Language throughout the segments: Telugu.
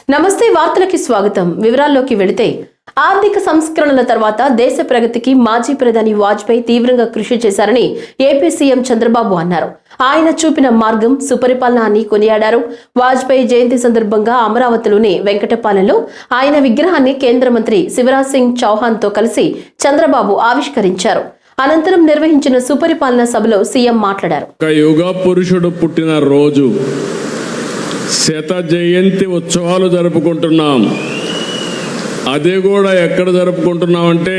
నమస్తే, వార్తలకి స్వాగతం. వివరాల్లోకి వెళితే, ఆర్థిక సంస్కరణల తర్వాత దేశ ప్రగతికి మాజీ ప్రధాని వాజ్పేయి తీవ్రంగా కృషి చేశారని ఏపీ సీఎం చంద్రబాబు అన్నారు. ఆయన చూపిన మార్గం సుపరిపాలన అని కొనియాడారు. వాజ్పేయి జయంతి సందర్భంగా అమరావతిలోని వెంకటపాలెంలో ఆయన విగ్రహాన్ని కేంద్ర మంత్రి శివరాజ్ సింగ్ చౌహాన్ తో కలిసి చంద్రబాబు ఆవిష్కరించారు. అనంతరం నిర్వహించిన సుపరిపాలన సభలో సీఎం మాట్లాడారు. యుగ పురుషుడు పుట్టిన రోజు శత జయంతి ఉత్సవాలు జరుపుకుంటున్నాం. అది కూడా ఎక్కడ జరుపుకుంటున్నామంటే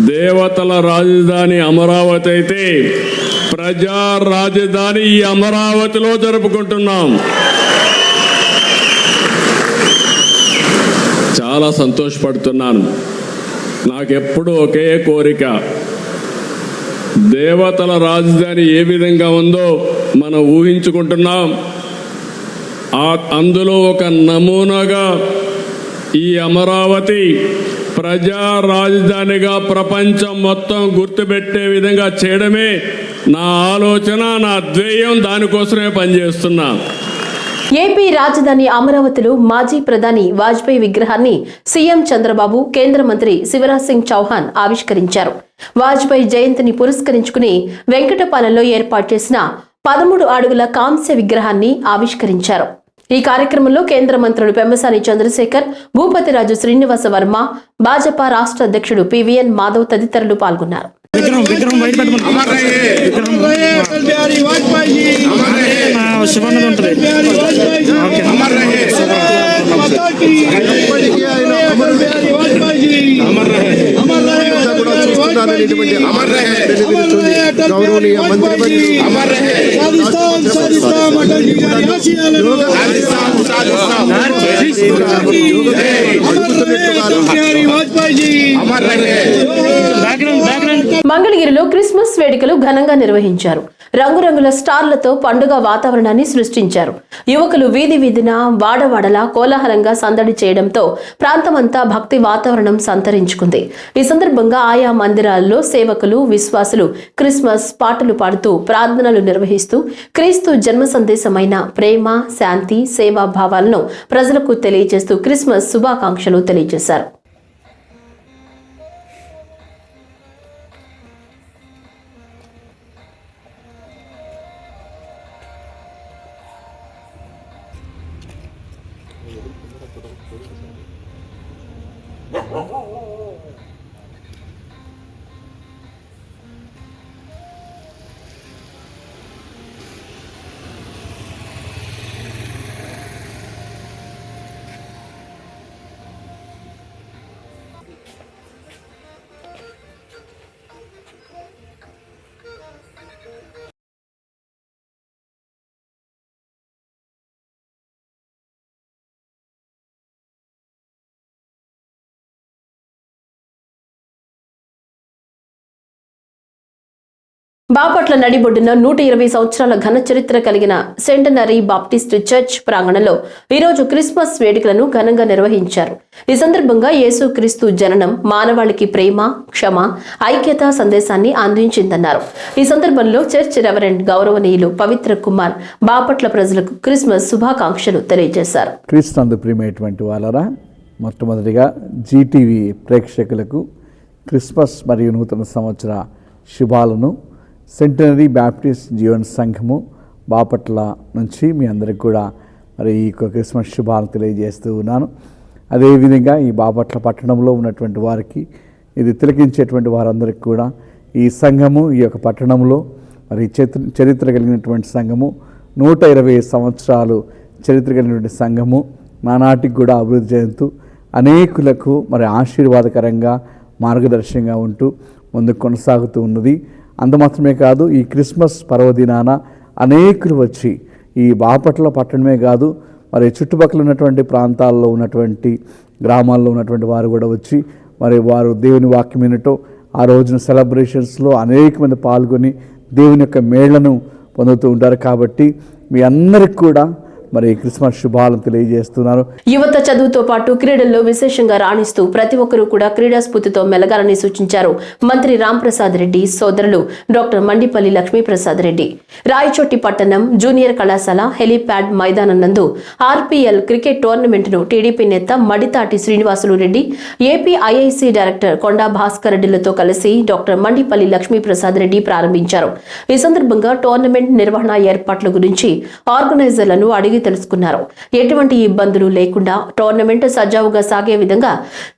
దేవతల రాజధాని అమరావతి అయితే ప్రజా రాజధాని ఈ అమరావతిలో జరుపుకుంటున్నాం. చాలా సంతోషపడుతున్నాను. నాకెప్పుడు ఒకే కోరిక, దేవతల రాజధాని ఏ విధంగా ఉందో మనం ఊహించుకుంటున్నాం. అందులో ఒక నమూనాగా ఈ అమరావతి ప్రజా రాజధానిగా ప్రపంచం మొత్తం గుర్తుపెట్టే విధంగా చేయడమే నా ఆలోచన, నా ధ్యేయం. దానికోసమే పనిచేస్తున్నా. ఏపీ రాజధాని అమరావతిలో మాజీ ప్రధాని వాజ్పేయి విగ్రహాన్ని సీఎం చంద్రబాబు, కేంద్ర మంత్రి శివరాజ్ సింగ్ చౌహాన్ ఆవిష్కరించారు. వాజ్పేయి జయంతిని పురస్కరించుకుని వెంకటపాలెంలో ఏర్పాటు చేసిన 13 అడుగుల కాంస్య విగ్రహాన్ని ఆవిష్కరించారు. ఈ కార్యక్రమంలో కేంద్ర మంత్రులు పెమ్మసాని చంద్రశేఖర్, భూపతిరాజు శ్రీనివాస వర్మ, భాజపా రాష్ట్ర అధ్యక్షుడు పివిఎన్ మాధవ్ తదితరులు పాల్గొన్నారు. గౌరవనీయ మంత్రి మంగళగిరిలో క్రిస్మస్ వేడుకలు ఘనంగా నిర్వహించారు. రంగురంగుల స్టార్లతో పండుగ వాతావరణాన్ని సృష్టించారు. యువకులు వీధి వీధిన వాడవాడలా కోలాహలంగా సందడి చేయడంతో ప్రాంతమంతా భక్తి వాతావరణం సంతరించుకుంది. ఈ సందర్భంగా ఆయా మందిరాల్లో సేవకులు, విశ్వాసులు క్రిస్మస్ పాటలు పాడుతూ ప్రార్థనలు నిర్వహిస్తూ క్రీస్తు జన్మ సందేశమైన ప్రేమ, శాంతి, సేవా భావాలను ప్రజలకు తెలియజేస్తూ క్రిస్మస్ శుభాకాంక్షలు తెలియజేశారు. బాపట్ల నడిబొడ్డున 120 సంవత్సరాల ఘన చరిత్ర కలిగిన సెంటనరీ బాప్టిస్ట్ చర్చ్ ప్రాంగణంలో ఈరోజు క్రిస్మస్ వేడుకలను ఘనంగా నిర్వహించారు. ఈ సందర్భంగా యేసుక్రీస్తు జననం మానవాళికి ప్రేమ, క్షమ, ఐక్యత సందేశాన్ని అందించిందన్నారు. ఈ సందర్భంలో చర్చ్ రెవరెండ్ గౌరవనీయులు పవిత్ర కుమార్ బాపట్ల ప్రజలకు క్రిస్మస్ శుభాకాంక్షలు తెలియజేశారు. క్రీస్తునందు ప్రియమైనటువంటి వాళ్ళరా, మొట్టమొదటిగా జీటీవీ ప్రేక్షకులకు క్రిస్మస్ మరియు నూతన సంవత్సర శుభాలను సెంటనరీ బ్యాప్టిస్ట్ జీవన సంఘము బాపట్ల నుంచి మీ అందరికి కూడా మరి ఈ క్రిస్మస్ శుభాలను తెలియజేస్తూ ఉన్నాను. అదేవిధంగా ఈ బాపట్ల పట్టణంలో ఉన్నటువంటి వారికి, ఇది తిలకించేటువంటి వారందరికీ కూడా ఈ సంఘము, ఈ యొక్క పట్టణంలో మరి చరిత్ర కలిగినటువంటి సంఘము, 120 సంవత్సరాలు చరిత్ర కలిగినటువంటి సంఘము నానాటికి కూడా అభివృద్ధి చెందుతూ అనేకులకు మరి ఆశీర్వాదకరంగా మార్గదర్శకంగా ఉంటూ ముందుకు కొనసాగుతూ ఉన్నది. అంత మాత్రమే కాదు, ఈ క్రిస్మస్ పర్వదినాన అనేకులు వచ్చి ఈ బాపట్ల పట్టణమే కాదు మరి చుట్టుపక్కల ఉన్నటువంటి ప్రాంతాల్లో ఉన్నటువంటి గ్రామాల్లో ఉన్నటువంటి వారు కూడా వచ్చి మరి వారు దేవుని వాక్యం వినటం, ఆ రోజున సెలబ్రేషన్స్లో అనేక మంది పాల్గొని దేవుని యొక్క మేళ్లను పొందుతూ ఉంటారు. కాబట్టి మీ అందరికి కూడా మరి క్రిస్మస్ శుభాలను తెలియజేస్తున్నారు. యువత చదువుతో పాటు క్రీడల్లో విశేషంగా రాణిస్తూ ప్రతి ఒక్కరూ కూడా క్రీడా స్ఫూర్తితో మెలగాలని సూచించారు మంత్రి రాంప్రసాద్ రెడ్డి సోదరులు డాక్టర్ మండిపల్లి లక్ష్మీప్రసాద్ రెడ్డి. రాయచోటి పట్టణం జూనియర్ కళాశాల హెలీప్యాడ్ మైదానం నందు ఆర్పీఎల్ క్రికెట్ టోర్నమెంట్ను టీడీపీ నేత Madithati Srinivasulu Reddy, AP IIC director Konda Bhaskar రెడ్డిలతో కలిసి డాక్టర్ మండిపల్లి లక్ష్మీప్రసాద్ రెడ్డి ప్రారంభించారు. ఈ సందర్భంగా టోర్నమెంట్ నిర్వహణ ఏర్పాట్ల గురించి ఆర్గనైజర్లను అడిగి తెలుసుకున్నారు. ఎటువంటి ఇబ్బందులు లేకుండా టోర్నమెంట్ సజావుగా సాగే విధంగా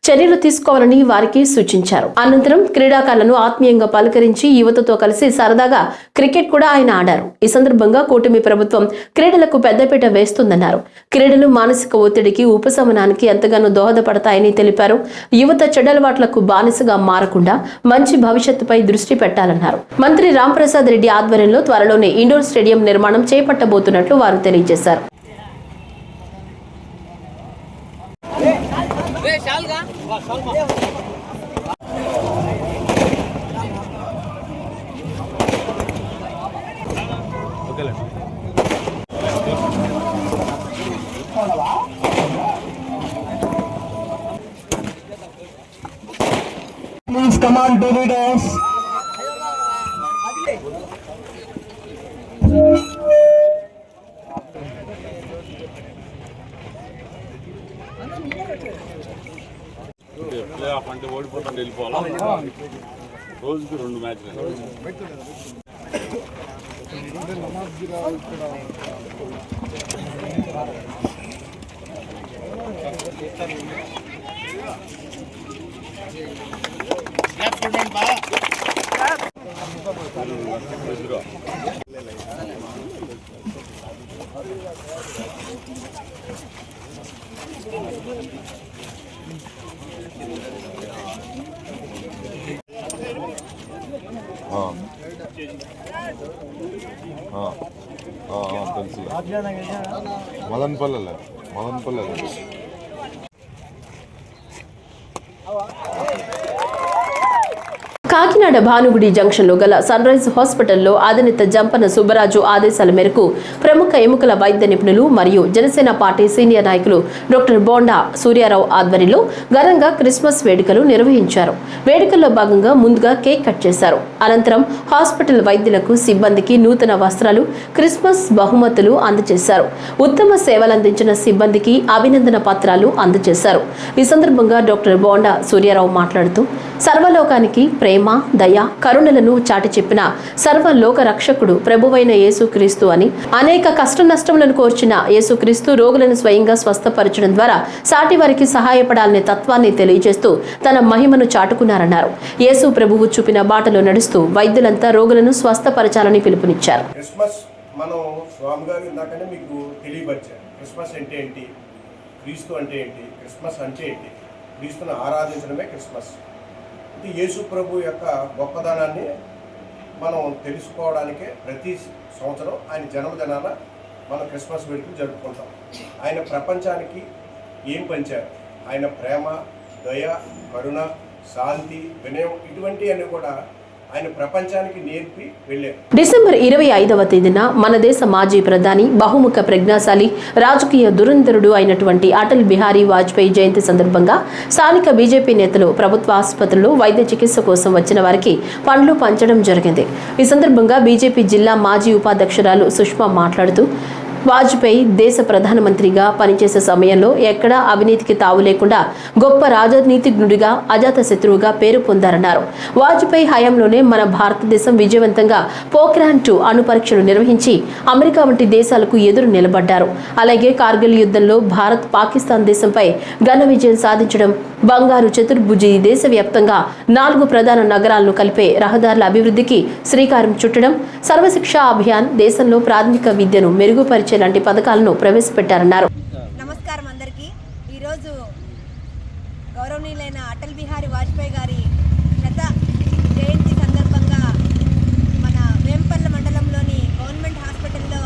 చర్యలు తీసుకోవాలని వారికి సూచించారు. అనంతరం క్రీడాకారులను ఆత్మీయంగా పలకరించి యువతతో కలిసి సరదాగా క్రికెట్ కూడా ఆయన ఆడారు. ఈ సందర్భంగా కూటమి ప్రభుత్వం క్రీడలకు పెద్దపీట వేస్తుందన్నారు. క్రీడలు మానసిక ఒత్తిడికి, ఉపశమనానికి ఎంతగానో దోహదపడతాయని తెలిపారు. యువత చెడలవాట్లకు బానిసగా మారకుండా మంచి భవిష్యత్తుపై దృష్టి పెట్టాలన్నారు. మంత్రి రాంప్రసాద్ రెడ్డి ఆధ్వర్యంలో త్వరలోనే ఇండోర్ స్టేడియం నిర్మాణం చేపట్టబోతున్నట్లు వారు తెలియజేశారు. Please come on, do leaders. Play of అంటే ఓడిపోతాను వెళ్ళిపోవాలా, రోజుకి 2 మ్యాచ్లు. తెలుసు మదన్పల్లె కాకినాడ భానుగుడి జంక్షన్లో గల సన్ రైజ్ హాస్పిటల్లో అధినేత జంపన సుబ్బరాజు ఆదేశాల మేరకు ప్రముఖ ఎముకల వైద్య నిపుణులు మరియు జనసేన పార్టీ సీనియర్ నాయకులు డాక్టర్ బోండా సూర్యారావు ఆధ్వర్యంలో ఘనంగా క్రిస్మస్ వేడుకలు నిర్వహించారు. వేడుకల్లో భాగంగా ముందుగా కేక్ కట్ చేశారు. అనంతరం హాస్పిటల్ వైద్యులకు, సిబ్బందికి నూతన వస్త్రాలు, క్రిస్మస్ బహుమతులు అందజేశారు. ఉత్తమ సేవలందించిన సిబ్బందికి అభినందన పత్రాలు అందజేశారు. ఈ సందర్భంగా డాక్టర్ బోండా సూర్యారావు మాట్లాడుతూ సర్వలోకానికి ప్రేమ, దయ, కరుణలను చాటి చెప్పిన సర్వలోక రక్షకుడు ప్రభువైన యేసుక్రీస్తు అని, అనేక కష్ట నష్టములను కోర్చిన యేసుక్రీస్తు రోగులను స్వయంగా స్వస్థపరచడం ద్వారా సాటి వారికి సహాయపడాలనే తత్వాన్ని తెలియజేస్తూ తన మహిమను చాటుకున్నారన్నారు. యేసు ప్రభువు చూపిన బాటలో నడుస్తూ వైద్యులంతా రోగులను స్వస్థపరచాలని పిలుపునిచ్చారు. క్రిస్మస్ మనం స్వామి గారు ఇందాకనే మీకు తెలియపరిచారు. క్రిస్మస్ అంటే ఏంటి, క్రీస్తు అంటే ఏంటి, క్రిస్మస్ అంటే ఏంటి, క్రీస్తును ఆరాధించడమే క్రిస్మస్. ఇది యేసు ప్రభు యొక్క గొప్పదనాన్ని మనం తెలుసుకోవడానికే ప్రతి సంవత్సరం ఆయన జన్మదినాన మనం క్రిస్మస్ వేడుకలు జరుపుకుంటాం. ఆయన ప్రపంచానికి ఏం పంచారు, ఆయన ప్రేమ, దయ, కరుణ, శాంతి, వినయం ఇటువంటివన్నీ కూడా ఆయన ప్రపంచానికి నేర్పి వెళ్ళారు. డిసెంబర్ 25వ తేదీన మన దేశ మాజీ ప్రధాని, బహుముఖ ప్రజ్ఞాశాలి, రాజకీయ దురంధరుడు అయినటువంటి అటల్ బిహారీ వాజ్పేయి జయంతి సందర్భంగా స్థానిక బీజేపీ నేతలు ప్రభుత్వ ఆసుపత్రుల్లో వైద్య చికిత్స కోసం వచ్చిన వారికి పండ్లు పంచడం జరిగింది. ఈ సందర్భంగా బీజేపీ జిల్లా మాజీ ఉపాధ్యక్షురాలు సుష్మా మాట్లాడుతూ వాజ్పేయి దేశ ప్రధానమంత్రిగా పనిచేసే సమయంలో ఎక్కడా అవినీతికి తావు లేకుండా గొప్ప రాజనీతిజ్ఞుడిగా, అజాత శత్రువుగా పేరు పొందారన్నారు. వాజ్పేయి హయాంలోనే మన భారతదేశం విజయవంతంగా పోఖ్రాన్ 2 అణు పరీక్షలు నిర్వహించి అమెరికా వంటి దేశాలకు ఎదురు నిలబడ్డారు. అలాగే కార్గిల్ యుద్ధంలో భారత్ పాకిస్తాన్ దేశంపై ఘన విజయం సాధించడం, బంగారు చతుర్భుజి దేశవ్యాప్తంగా 4 ప్రధాన నగరాలను కలిపే రహదారుల అభివృద్ధికి శ్రీకారం చుట్టడం, సర్వశిక్షా అభియాన్, దేశంలో ప్రాథమిక విద్యను మెరుగుపరిచే లాంటి పథకాలను ప్రవేశపెట్టారన్నారు. నమస్కారం అందరికీ. ఈరోజు గౌరవనీయులైన అటల్ బిహారీ వాజ్పేయి గారి శత జయంతి సందర్భంగా మన వేంపల్లి మండలంలోని గవర్నమెంట్ హాస్పిటల్లో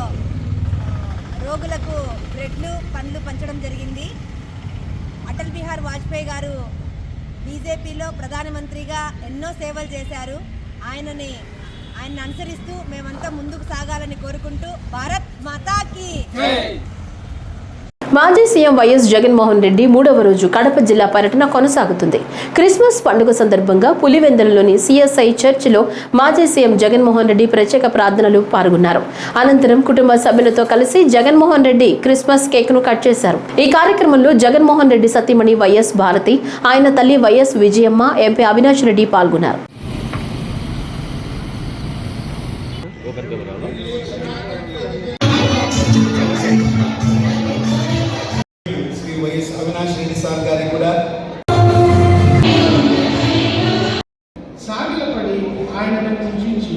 రోగులకు బ్రెడ్లు, పండ్లు పంచడం జరిగింది. అటల్ బిహారీ వాజ్పేయి గారు బీజేపీలో ప్రధానమంత్రిగా ఎన్నో సేవలు చేశారు. ఆయనని అనుసరిస్తూ మేమంతా ముందుకు సాగాలని కోరుకుంటూ భారత్ మాతాకి మాజీ సీఎం వైఎస్ జగన్మోహన్ రెడ్డి 3వ రోజు కడప జిల్లా పర్యటన కొనసాగుతుంది. క్రిస్మస్ పండుగ సందర్భంగా పులివెందులలోని సిఎస్ఐ చర్చిలో మాజీ సీఎం జగన్మోహన్ రెడ్డి ప్రత్యేక ప్రార్థనలు పాల్గొన్నారు. అనంతరం కుటుంబ సభ్యులతో కలిసి జగన్మోహన్ రెడ్డి క్రిస్మస్ కేక్ ను కట్ చేశారు. ఈ కార్యక్రమంలో జగన్మోహన్ రెడ్డి సతీమణి వైఎస్ భారతి, ఆయన తల్లి వైఎస్ విజయమ్మ, ఎంపీ అవినాష్ రెడ్డి పాల్గొన్నారు. శ్రీ వైఎస్ అవినాష్ రెడ్డి సార్ గారికి కూడా సాగిలపడి ఆయనను పూజించి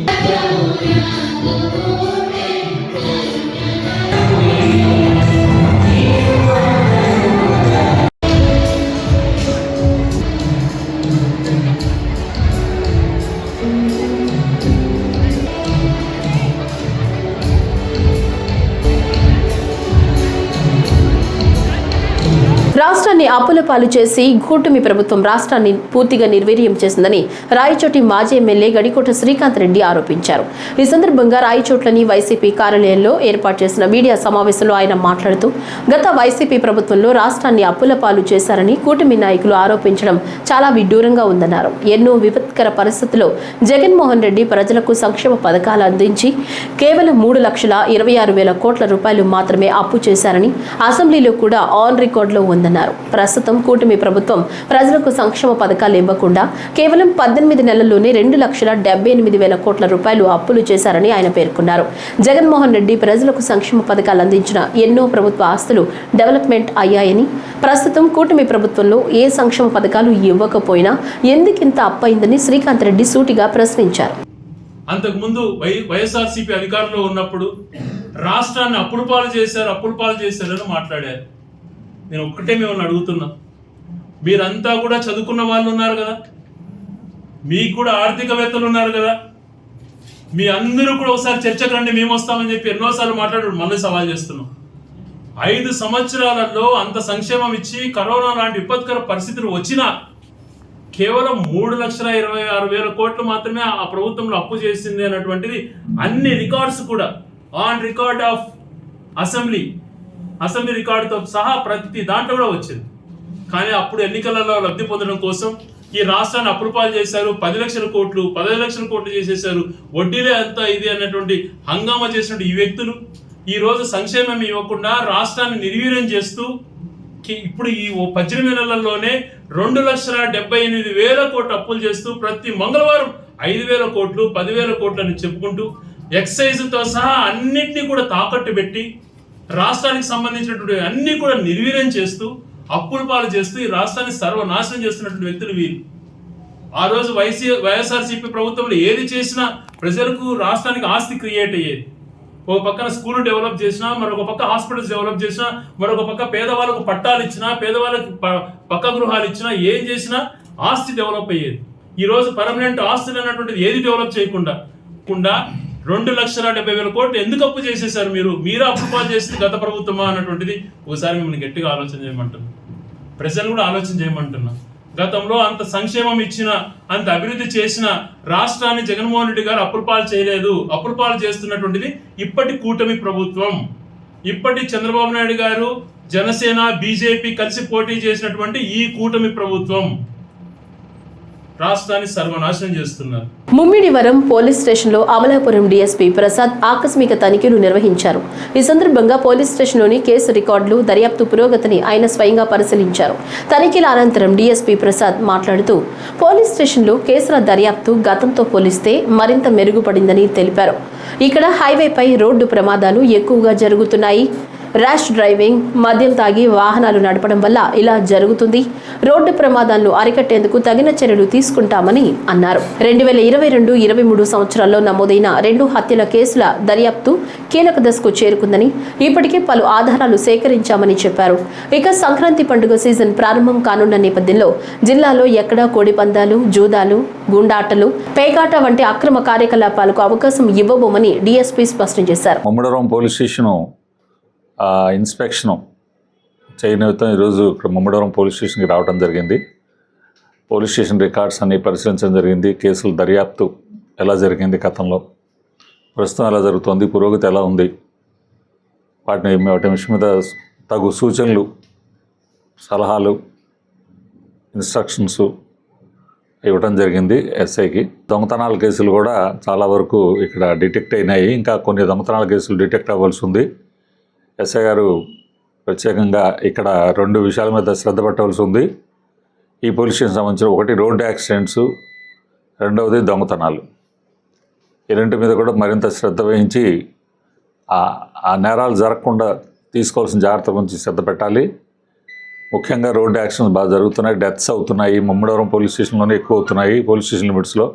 రాష్ట్రాన్ని అప్పుల పాలు చేసి కూటమి ప్రభుత్వం రాష్ట్రాన్ని పూర్తిగా నిర్వీర్యం చేసిందని రాయచోటి మాజీ ఎమ్మెల్యే గడికోట శ్రీకాంత్ రెడ్డి ఆరోపించారు. ఈ సందర్భంగా రాయచోట్లోని వైసీపీ కార్యాలయంలో ఏర్పాటు చేసిన మీడియా సమావేశంలో ఆయన మాట్లాడుతూ గత వైసీపీ ప్రభుత్వంలో రాష్ట్రాన్ని అప్పుల పాలు చేశారని కూటమి నాయకులు ఆరోపించడం చాలా విడ్డూరంగా ఉందన్నారు. ఎన్నో విపత్కర పరిస్థితుల్లో జగన్మోహన్ రెడ్డి ప్రజలకు సంక్షేమ పథకాలు అందించి కేవలం 3,26,000 కోట్ల రూపాయలు మాత్రమే అప్పు చేశారని అసెంబ్లీలో కూడా ఆన్ రికార్డులో ఉందన్నారు. ప్రస్తుతం కూటమి ప్రభుత్వం ప్రజలకు సంక్షేమ పథకాలు ఇవ్వకుండా కేవలం 18 నెలల్లోనే 2,78,000 కోట్ల రూపాయలు అప్పులు చేశారని ఆయన పేర్కొన్నారు. జగన్మోహన్ రెడ్డి ప్రజలకు సంక్షేమ పథకాలు అందించిన ఎన్నో ప్రభుత్వ ఆస్తులు డెవలప్మెంట్ అయ్యాయని, ప్రస్తుతం కూటమి ప్రభుత్వంలో ఏ సంక్షేమ పథకాలు ఇవ్వకపోయినా ఎందుకింత అప్పయిందని శ్రీకాంత్ రెడ్డి సూటిగా ప్రశ్నించారు. అంతకుముందు వైఎస్ఆర్సీపీ అధికారంలో ఉన్నప్పుడు రాష్ట్రాన్ని అప్పుల పాలు చేశారని మాట్లాడారు. నేను ఒక్కటే మిమ్మల్ని అడుగుతున్నా, మీరంతా కూడా చదువుకున్న వాళ్ళు ఉన్నారు కదా, మీకు కూడా ఆర్థికవేత్తలు ఉన్నారు కదా, మీ అందరూ కూడా ఒకసారి చర్చకు రండి, మేము వస్తామని చెప్పి ఎన్నోసార్లు మాట్లాడు మళ్ళీ సవాల్ చేస్తున్నాం. 5 సంవత్సరాలలో అంత సంక్షేమం ఇచ్చి కరోనా లాంటి విపత్కర పరిస్థితులు వచ్చినా కేవలం 3,26,000 కోట్లు మాత్రమే ఆ ప్రభుత్వంలో అప్పు చేసింది అన్నటువంటిది అన్ని రికార్డ్స్ కూడా ఆన్ రికార్డ్ ఆఫ్ అసెంబ్లీ రికార్డుతో సహా ప్రతి దాంట్లో కూడా వచ్చింది. కానీ అప్పుడు ఎన్నికలలో లబ్ధి పొందడం కోసం ఈ రాష్ట్రాన్ని అప్పులపాలు చేశారు. 10 లక్షల కోట్లు 15 లక్షల కోట్లు చేసేశారు, వడ్డీలే అంతా ఇది అన్నటువంటి హంగామా చేసినటువంటి ఈ వ్యక్తులు ఈ రోజు సంక్షేమం ఇవ్వకుండా రాష్ట్రాన్ని నిర్వీర్యం చేస్తూ ఇప్పుడు ఈ 18 నెలల్లోనే 2,78,000 కోట్లు అప్పులు చేస్తూ ప్రతి మంగళవారం 5,000 కోట్లు 10,000 కోట్లు అని చెప్పుకుంటూ ఎక్సైజ్తో సహా అన్నింటినీ కూడా తాకట్టు పెట్టి రాష్ట్రానికి సంబంధించినటువంటి అన్ని కూడా నిర్వీర్యం చేస్తూ అప్పుల పాలు చేస్తూ ఈ రాష్ట్రాన్ని సర్వనాశనం చేస్తున్నటువంటి వ్యక్తులు వీళ్ళు. ఆ రోజు వైఎస్ఆర్సీపీ ప్రభుత్వంలో ఏది చేసినా ప్రజలకు రాష్ట్రానికి ఆస్తి క్రియేట్ అయ్యేది. ఒక పక్కన స్కూల్ డెవలప్ చేసినా, మరొక పక్క హాస్పిటల్స్ డెవలప్ చేసినా, మరొక పక్క పేదవాళ్ళకు పట్టాలు ఇచ్చినా, పేదవాళ్ళకి పక్క గృహాలు ఇచ్చినా, ఏం చేసినా ఆస్తి డెవలప్ అయ్యేది. ఈ రోజు పర్మనెంట్ ఆస్తులు అన్నటువంటిది ఏది డెవలప్ చేయకుండా 2,70,000 కోట్లు ఎందుకు అప్పు చేసేసారు? మీరే అప్పు పాలు చేసింది గత ప్రభుత్వమా అన్నటువంటిది ఒకసారి మిమ్మల్ని గట్టిగా ఆలోచన చేయమంటున్నా, ప్రజలు కూడా ఆలోచన చేయమంటున్నా. గతంలో అంత సంక్షేమం ఇచ్చిన, అంత అభివృద్ధి చేసిన రాష్ట్రాన్ని జగన్మోహన్ రెడ్డి గారు అప్పుల పాలు చేయలేదు. అప్పుల పాలు చేస్తున్నటువంటిది ఇప్పటి కూటమి ప్రభుత్వం, ఇప్పటి చంద్రబాబు నాయుడు గారు, జనసేన, బీజేపీ కలిసి పోటీ చేసినటువంటి ఈ కూటమి ప్రభుత్వం రాష్ట్రాన్ని సర్వనాశనం చేస్తున్నారు. ముమ్మిడివరం పోలీస్ స్టేషన్లో అమలాపురం డీఎస్పీ ప్రసాద్ ఆకస్మిక తనిఖీలు నిర్వహించారు. ఈ సందర్భంగా పోలీస్ స్టేషన్లోని కేసు రికార్డులు, దర్యాప్తు పురోగతిని ఆయన స్వయంగా పరిశీలించారు. తనిఖీల అనంతరం డీఎస్పీ ప్రసాద్ మాట్లాడుతూ పోలీస్ స్టేషన్లో కేసుల దర్యాప్తు గతంతో పోలిస్తే మరింత మెరుగుపడిందని తెలిపారు. ఇక్కడ హైవేపై రోడ్డు ప్రమాదాలు ఎక్కువగా జరుగుతున్నాయి. ర్యాష్ డ్రైవింగ్, మద్యం తాగి వాహనాలు నడపడం వల్ల ఇలా జరుగుతుంది. రోడ్డు ప్రమాదాలను అరికట్టేందుకు తగిన చర్యలు తీసుకుంటామని అన్నారు. 2022-23 సంవత్సరాల్లో నమోదైన 2 హత్యల కేసుల దర్యాప్తు కీలక దశకు చేరుకుందని, ఇప్పటికే పలు ఆధారాలు సేకరించామని చెప్పారు. ఇక సంక్రాంతి పండుగ సీజన్ ప్రారంభం కానున్న నేపథ్యంలో జిల్లాలో ఎక్కడా కోడి పందాలు, జూదాలు, గుండాటలు, పేకాట వంటి అక్రమ కార్యకలాపాలకు అవకాశం ఇవ్వబోమని డీఎస్పీ స్పష్టం చేశారు. ముమ్మడివరం పోలీస్ స్టేషను ఇన్స్పెక్షన్ చేయనిమిత్తం ఈరోజు ఇక్కడ ముమ్మడివరం పోలీస్ స్టేషన్కి రావడం జరిగింది. పోలీస్ స్టేషన్ రికార్డ్స్ అన్ని పరిశీలించడం జరిగింది. కేసుల దర్యాప్తు ఎలా జరిగింది, గతంలో ప్రస్తుతం ఎలా జరుగుతుంది, పురోగతి ఎలా ఉంది, వాటి విషయం మీద తగు సూచనలు, సలహాలు, ఇన్స్ట్రక్షన్స్ ఇవ్వటం జరిగింది ఎస్ఐకి. దొంగతనాల కేసులు కూడా చాలా వరకు ఇక్కడ డిటెక్ట్ అయినాయి. ఇంకా కొన్ని దొంగతనాల కేసులు డిటెక్ట్ అవ్వాల్సి ఉంది. ఎస్ఐ గారు ప్రత్యేకంగా ఇక్కడ 2 విషయాల మీద శ్రద్ధ పెట్టవలసి ఉంది. ఈ పోలీస్ స్టేషన్ సంబంధించిన ఒకటి రోడ్డు యాక్సిడెంట్స్, రెండవది దొంగతనాలు. ఈ 2 మీద కూడా మరింత శ్రద్ధ వహించి ఆ నేరాలు జరగకుండా తీసుకోవాల్సిన జాగ్రత్త గురించి శ్రద్ధ పెట్టాలి. ముఖ్యంగా రోడ్డు యాక్సిడెంట్స్ బాగా జరుగుతున్నాయి, డెత్స్ అవుతున్నాయి. ముమ్మడివరం పోలీస్ స్టేషన్లోనే ఎక్కువ అవుతున్నాయి. పోలీస్ స్టేషన్ లిమిట్స్లో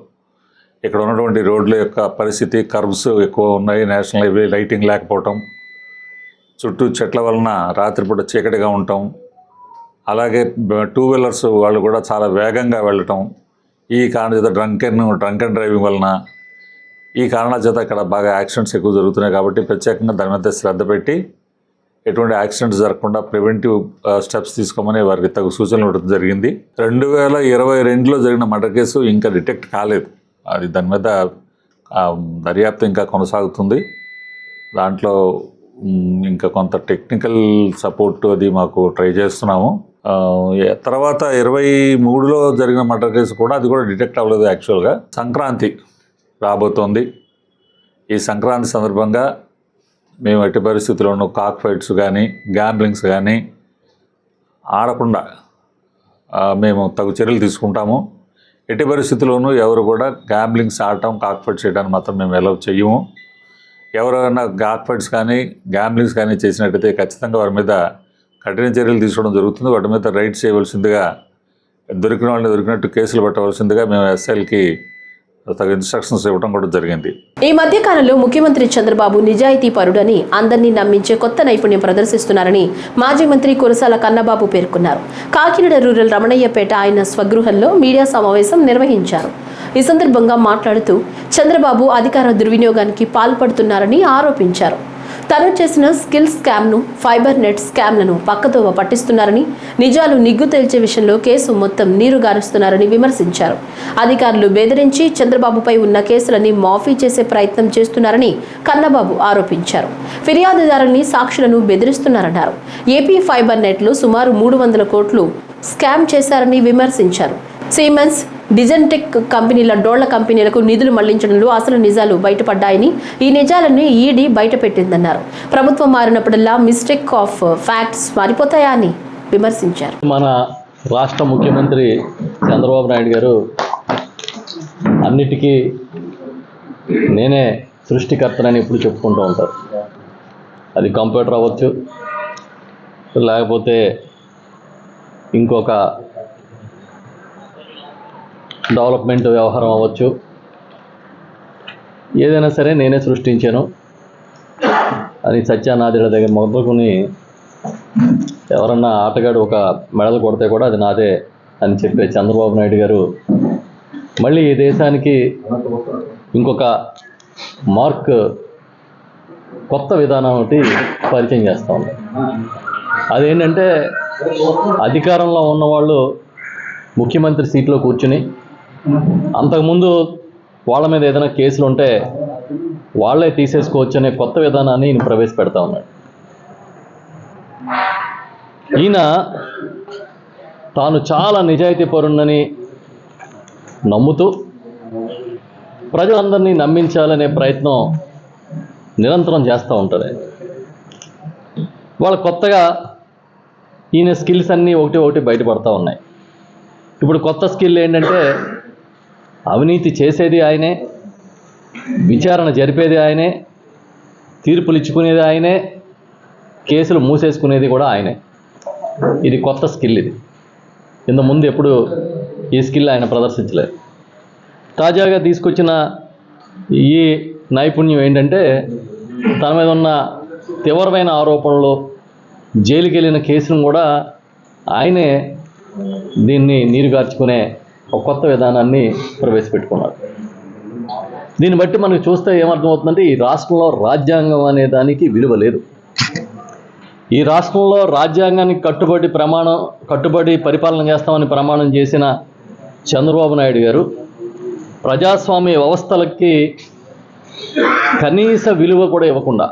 ఇక్కడ ఉన్నటువంటి రోడ్ల యొక్క పరిస్థితి, కర్వ్స్ ఎక్కువ ఉన్నాయి, నేషనల్ హైవే లైటింగ్ లేకపోవటం, చుట్టూ చెట్ల వలన రాత్రిపూట చీకటిగా ఉండటం, అలాగే 2 వీలర్స్ వాళ్ళు కూడా చాలా వేగంగా వెళ్ళటం, ఈ కారణం చేత డ్రంక్ అండ్ డ్రైవింగ్ వలన ఈ కారణాల చేత ఇక్కడ బాగా యాక్సిడెంట్స్ ఎక్కువ జరుగుతున్నాయి. కాబట్టి ప్రత్యేకంగా దాని మీద శ్రద్ధ పెట్టి ఎటువంటి యాక్సిడెంట్స్ జరగకుండా ప్రివెంటివ్ స్టెప్స్ తీసుకోమని వారికి తగు సూచనలు ఇవ్వడం జరిగింది. 2022లో జరిగిన మర్డర్ కేసు ఇంకా డిటెక్ట్ కాలేదు. అది దాని మీద దర్యాప్తు ఇంకా కొనసాగుతుంది. దాంట్లో ఇంకా కొంత టెక్నికల్ సపోర్ట్ అది మాకు ట్రై చేస్తున్నాము. తర్వాత 23లో జరిగిన మర్డర్ కేసు కూడా అది కూడా డిటెక్ట్ అవ్వలేదు. యాక్చువల్గా సంక్రాంతి రాబోతోంది. ఈ సంక్రాంతి సందర్భంగా మేము ఎట్టి పరిస్థితుల్లోనూ కాక్ ఫైట్స్ కానీ గ్యాంబ్లింగ్స్ కానీ ఆడకుండా మేము తగు చర్యలు తీసుకుంటాము. ఎట్టి పరిస్థితుల్లోనూ ఎవరు కూడా గ్యాంబ్లింగ్స్ ఆడటం, కాక్ ఫైట్స్ చేయడానికి మాత్రం మేము అలౌ చెయ్యము. ఎవరైనా కాక్ ఫైట్స్ కానీ గ్యాంబ్లింగ్స్ కానీ చేసినట్టయితే ఖచ్చితంగా వారి మీద కఠిన చర్యలు తీసుకోవడం జరుగుతుంది. వాటి మీద రైడ్ చేయవలసిందిగా, దొరికిన వాళ్ళని దొరికినట్టు కేసులు పెట్టవలసిందిగా మేము ఎస్ఐలకి తగు ఇన్స్ట్రక్షన్స్ ఇవ్వడం కూడా జరిగింది. ఈ మధ్య కాలంలో ముఖ్యమంత్రి చంద్రబాబు నిజాయితీ పరుడని, అందరినీ నమ్మించే కొత్త నైపుణ్యం ప్రదర్శిస్తున్నారని మాజీ మంత్రి కురసాల కన్నబాబు పేర్కొన్నారు. కాకినాడ రూరల్ రమణయ్యపేట ఆయన స్వగృహంలో మీడియా సమావేశం నిర్వహించారు. ఈ సందర్భంగా మాట్లాడుతూ చంద్రబాబు అధికార దుర్వినియోగానికి పాల్పడుతున్నారని ఆరోపించారు. తను చేసిన స్కిల్ స్కామ్ను, ఫైబర్ నెట్ స్కామ్లను పక్కదోవ పట్టిస్తున్నారని, నిజాలు నిగ్గు తేల్చే విషయంలో కేసు మొత్తం నీరు గారుస్తున్నారని విమర్శించారు. అధికారులు బెదిరించి చంద్రబాబుపై ఉన్న కేసులన్నీ మాఫీ చేసే ప్రయత్నం చేస్తున్నారని కన్నబాబు ఆరోపించారు. ఫిర్యాదుదారుల్ని, సాక్షులను బెదిరిస్తున్నారన్నారు. ఏపీ ఫైబర్ నెట్లో సుమారు 300 కోట్లు స్కామ్ చేశారని విమర్శించారు. సిమెన్స్, డిజెంటెక్ కంపెనీల డోళ్ల కంపెనీలకు నిధులు మళ్లించడంలో అసలు నిజాలు బయటపడ్డాయని, ఈ నిజాలన్నీ ఈడీ బయటపెట్టిందన్నారు. ప్రభుత్వం మారినప్పుడల్లా మిస్టేక్ ఆఫ్ ఫ్యాక్ట్స్ మారిపోతాయా అని విమర్శించారు. మన రాష్ట్ర ముఖ్యమంత్రి చంద్రబాబు నాయుడు గారు అన్నిటికీ నేనే సృష్టికర్తనని ఇప్పుడు చెప్పుకుంటూ ఉంటారు. అది కంప్యూటర్ అవ్వచ్చు, లేకపోతే ఇంకొక డెవలప్మెంట్ వ్యవహారం అవ్వచ్చు, ఏదైనా సరే నేనే సృష్టించాను అని సత్యానాథుల దగ్గర మొదలుకొని ఎవరన్నా ఆటగాడు ఒక మెడల్ కొడితే కూడా అది నాదే అని చెప్పే చంద్రబాబు నాయుడు గారు మళ్ళీ ఈ దేశానికి ఇంకొక మార్క్, కొత్త విధానం ఒకటి పరిచయం చేస్తూ ఉన్నారు. అదేంటంటే అధికారంలో ఉన్నవాళ్ళు ముఖ్యమంత్రి సీట్లో కూర్చుని అంతకుముందు వాళ్ళ మీద ఏదైనా కేసులు ఉంటే వాళ్ళే తీసేసుకోవచ్చు అనే కొత్త విధానాన్ని ఈయన ప్రవేశపెడతా ఉన్నాడు. ఈయన తాను చాలా నిజాయితీ పరుణ్ణని నమ్ముతూ ప్రజలందరినీ నమ్మించాలనే ప్రయత్నం నిరంతరం చేస్తూ ఉంటారు. వాళ్ళ కొత్తగా ఈయన స్కిల్స్ అన్నీ ఒకటి బయటపడతా ఉన్నాయి. ఇప్పుడు కొత్త స్కిల్ ఏంటంటే అవినీతి చేసేది ఆయనే, విచారణ జరిపేది ఆయనే, తీర్పులు ఇచ్చుకునేది ఆయనే, కేసులు మూసేసుకునేది కూడా ఆయనే. ఇది కొత్త స్కిల్. ఇది ఇంతకుముందు ఎప్పుడు ఈ స్కిల్ ఆయన ప్రదర్శించలేదు. తాజాగా తీసుకొచ్చిన ఈ నైపుణ్యం ఏంటంటే తన మీద ఉన్న తీవ్రమైన ఆరోపణలు, జైలుకి వెళ్ళిన కేసును కూడా ఆయనే దీన్ని నీరుగార్చుకునే ఒక కొత్త విధానాన్ని ప్రవేశపెట్టుకున్నాడు. దీన్ని బట్టి మనకు చూస్తే ఏమర్థమవుతుందంటే ఈ రాష్ట్రంలో రాజ్యాంగం అనే దానికి విలువ లేదు. ఈ రాష్ట్రంలో రాజ్యాంగానికి కట్టుబడి పరిపాలన చేస్తామని ప్రమాణం చేసిన చంద్రబాబు నాయుడు గారు ప్రజాస్వామ్య వ్యవస్థలకి కనీస విలువ కూడా ఇవ్వకుండా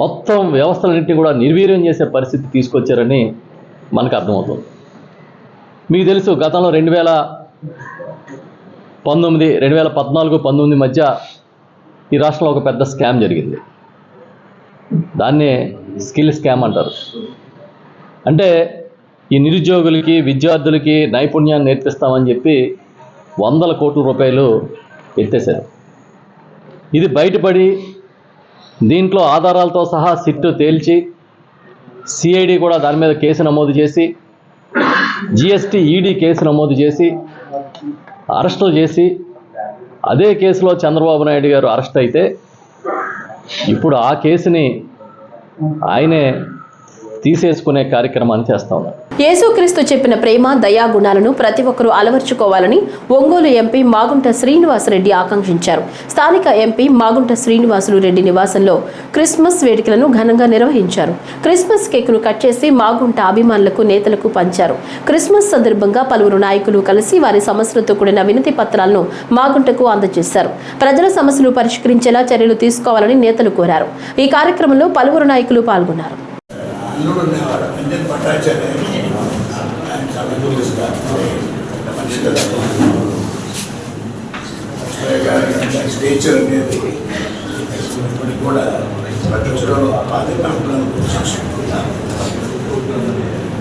మొత్తం వ్యవస్థలన్నింటినీ కూడా నిర్వీర్యం చేసే పరిస్థితి తీసుకొచ్చారని మనకు అర్థమవుతుంది. మీకు తెలుసు, గతంలో 2014-19 మధ్య ఈ రాష్ట్రంలో ఒక పెద్ద స్కామ్ జరిగింది. దాన్నే స్కిల్ స్కామ్ అంటారు. అంటే ఈ నిరుద్యోగులకి, విద్యార్థులకి నైపుణ్యాన్ని నేర్పిస్తామని చెప్పి 100 కోట్ల రూపాయలు ఎత్తేశారు. ఇది బయటపడి దీంట్లో ఆధారాలతో సహా సిట్టు తేల్చి సిఐడి కూడా దాని మీద కేసు నమోదు చేసి జిఎస్టీ ఈడీ కేసు నమోదు చేసి అరెస్టులు చేసి అదే కేసులో చంద్రబాబు నాయుడు గారు అరెస్ట్ అయితే ఇప్పుడు ఆ కేసుని ఆయనే తీసేసుకునే కార్యక్రమాన్ని చేస్తా ఉన్నారు. యేసుక్రీస్తు చెప్పిన ప్రేమ, దయా గుణాలను ప్రతి ఒక్కరూ అలవర్చుకోవాలని ఒంగోలు ఎంపీ మాగుంట శ్రీనివాసరెడ్డి ఆకాంక్షించారు. స్థానిక ఎంపీ మాగుంట శ్రీనివాసులు రెడ్డి నివాసంలో క్రిస్మస్ వేడుకలను ఘనంగా నిర్వహించారు. క్రిస్మస్ కేకును కట్ చేసి మాగుంట అభిమానులకు, నేతలకు పంచారు. క్రిస్మస్ సందర్భంగా పలువురు నాయకులు కలిసి వారి సమస్యలతో కూడిన వినతి పత్రాలను మాగుంటకు అందజేశారు. ప్రజల సమస్యలు పరిష్కరించేలా చర్యలు తీసుకోవాలని నేతలు కోరారు. ఈ కార్యక్రమంలో పలువురు నాయకులు పాల్గొన్నారు. అల్లుడు ఉండేవాడు అంజన్ భట్టాచార్య ఆయన చాలా తెలుసుగా మనిషి కదా స్టేచర్ అనేది ఇప్పటికి కూడా పట్టించడంలో బాధ్యతలను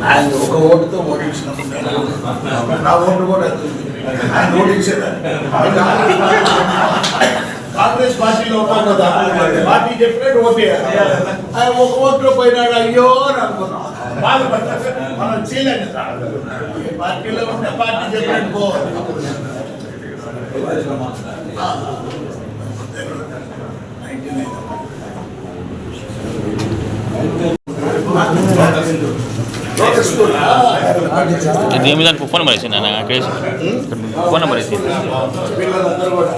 ఆయన ఒక ఓటుతో ఓటించినప్పుడు నా ఓటు కూడా ఆయన ఓటించేదాన్ని. కాంగ్రెస్ పార్టీలో ఉన్నాం కదా, పార్టీ చెప్పినట్టు ఓటేయాలి. ఆయన ఒక ఓట్లో పోయినాడు, అయ్యో అని అనుకున్నాం. మనం చేయలేండి, పార్టీలో ఉంటే పార్టీ చెప్పినట్టు పోవాలి. ఫోన్ నెంబర్ వేసి ఫోన్ నెంబర్ వేసి పిల్లలందరూ కూడా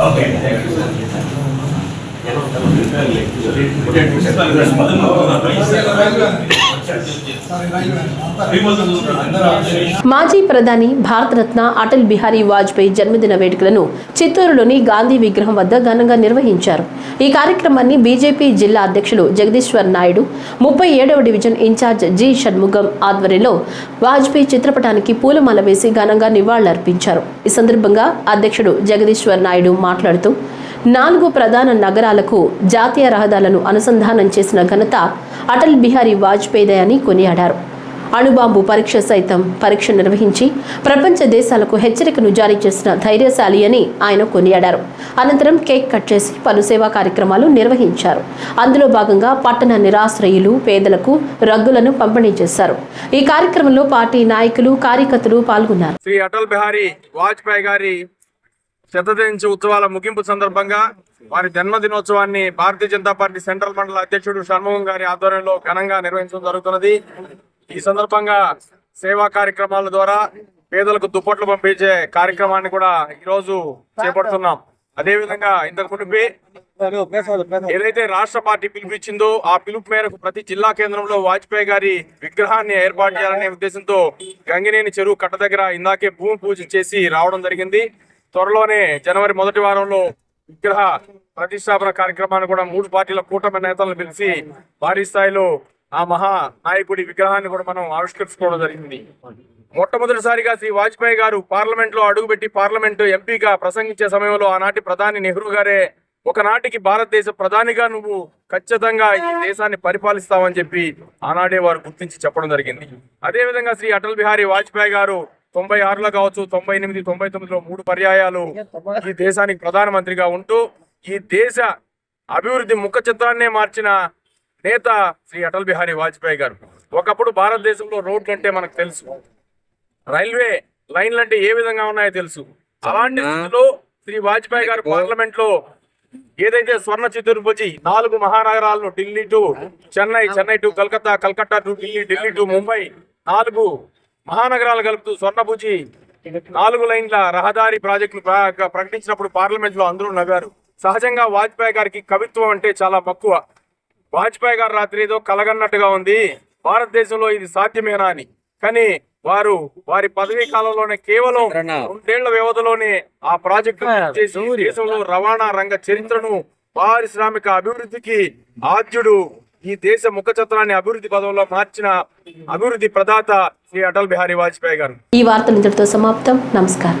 ఓకే. మాజీ ప్రధాని భారతరత్న అటల్ బిహారీ వాజ్పేయి జన్మదిన వేడుకలను చిత్తూరులోని గాంధీ విగ్రహం వద్ద ఘనంగా నిర్వహించారు. ఈ కార్యక్రమాన్ని బీజేపీ జిల్లా అధ్యక్షులు జగదీశ్వర్ నాయుడు, 37వ డివిజన్ ఇన్ఛార్జ్ జి షణ్ముగం ఆధ్వర్యంలో వాజ్పేయి చిత్రపటానికి పూలమాల వేసి ఘనంగా నివాళులర్పించారు. ఈ సందర్భంగా అధ్యక్షుడు జగదీశ్వర్ నాయుడు మాట్లాడుతూ 4 ప్రధాన నగరాలకు జాతీయ రహదారులను అనుసంధానం చేసిన ఘనత అటల్ బిహారీ వాజ్పేయి అని కొనియాడారు. అణుబాంబు పరీక్ష సైతం పరీక్ష నిర్వహించి ప్రపంచ దేశాలకు హెచ్చరికను జారీ చేసిన ధైర్యశాలి అని ఆయన కొనియాడారు. అనంతరం కేక్ కట్ చేసి పలు సేవా కార్యక్రమాలు నిర్వహించారు. అందులో భాగంగా పట్టణ నిరాశ్రయులు, పేదలకు రగ్గులను పంపిణీ చేశారు. ఈ కార్యక్రమంలో పార్టీ నాయకులు, కార్యకర్తలు పాల్గొన్నారు. శ్రీ అటల్ బిహారీ వాజ్పేయి గారి శతదిన ఉత్సవాల ముగింపు సందర్భంగా వారి జన్మదినోత్సవాన్ని భారతీయ జనతా పార్టీ సెంట్రల్ మండల అధ్యక్షుడు షణ్ముగం గారి ఆధ్వర్యంలో ఘనంగా నిర్వహించడం జరుగుతున్నది. ఈ సందర్భంగా సేవా కార్యక్రమాల ద్వారా పేదలకు దుప్పట్లు పంపించే కార్యక్రమాన్ని కూడా ఈరోజు చేపడుతున్నాం. అదేవిధంగా ఇంతకు మునిపే ఏదైతే రాష్ట్ర పార్టీ పిలుపునిచ్చిందో ఆ పిలుపు మేరకు ప్రతి జిల్లా కేంద్రంలో వాజ్పేయి గారి విగ్రహాన్ని ఏర్పాటు చేయాలనే ఉద్దేశంతో గంగినేని చెరువు కట్ట దగ్గర ఇందాకే భూమి పూజ చేసి రావడం జరిగింది. త్వరలోనే జనవరి మొదటి వారంలో విగ్రహ ప్రతిష్టాపన కార్యక్రమాన్ని కూడా 3 పార్టీల కూటమి నేతలను పిలిచి భారీ స్థాయిలో ఆ మహా నాయకుడి విగ్రహాన్ని కూడా మనం ఆవిష్కరించుకోవడం జరిగింది. మొట్టమొదటిసారిగా శ్రీ వాజ్పేయి గారు పార్లమెంట్ లో అడుగుపెట్టి పార్లమెంటు ఎంపీగా ప్రసంగించే సమయంలో ఆనాటి ప్రధాని నెహ్రూ గారే ఒకనాటికి భారతదేశ ప్రధానిగా నువ్వు ఖచ్చితంగా ఈ దేశాన్ని పరిపాలిస్తావని చెప్పి ఆనాడే వారు గుర్తించి చెప్పడం జరిగింది. అదేవిధంగా శ్రీ అటల్ బిహారీ వాజ్పేయి గారు 96లో కావచ్చు, 98, 99లో 3 పర్యాయాలు ఈ దేశానికి ప్రధానమంత్రిగా ఉంటూ ఈ దేశ అభివృద్ధి ముఖ చిత్రాన్నే మార్చిన నేత శ్రీ అటల్ బిహారీ వాజ్పేయి గారు. ఒకప్పుడు భారతదేశంలో రోడ్లు అంటే మనకు తెలుసు, రైల్వే లైన్లు అంటే ఏ విధంగా ఉన్నాయో తెలుసు. అలాంటి స్థితిలో శ్రీ వాజ్పేయి గారు పార్లమెంట్ లో ఏదైతే స్వర్ణ చతుర్భుజి 4 మహానగరాలను Delhi to Chennai, Chennai to Calcutta, Calcutta to Delhi, Delhi to Mumbai 4 మహానగరాలు కలుపుతూ స్వర్ణభుజి 4 లైన్ల రహదారి ప్రాజెక్టులు ప్రకటించినప్పుడు పార్లమెంట్ లో అందరూ నవ్వారు. సహజంగా వాజ్పేయి గారికి కవిత్వం అంటే చాలా మక్కువ. వాజ్పేయి గారు రాత్రి ఏదో కలగన్నట్టుగా ఉంది, భారతదేశంలో ఇది సాధ్యమేనా అని. కానీ వారి పదవీ కాలంలోనే కేవలం 2 ఏళ్ల వ్యవధిలోనే ఆ ప్రాజెక్టు చేసి దేశంలో రవాణా రంగ చరిత్రను పారిశ్రామిక అభివృద్ధికి ఆద్యుడు, ఈ దేశ ముఖ చిత్రాన్ని అభివృద్ధి పదంలో మార్చిన అభివృద్ధి ప్రదాత శ్రీ అటల్ బిహారీ వాజ్పేయి గారు. ఈ వార్తలు ఇంతటితో సమాప్తం. నమస్కారం.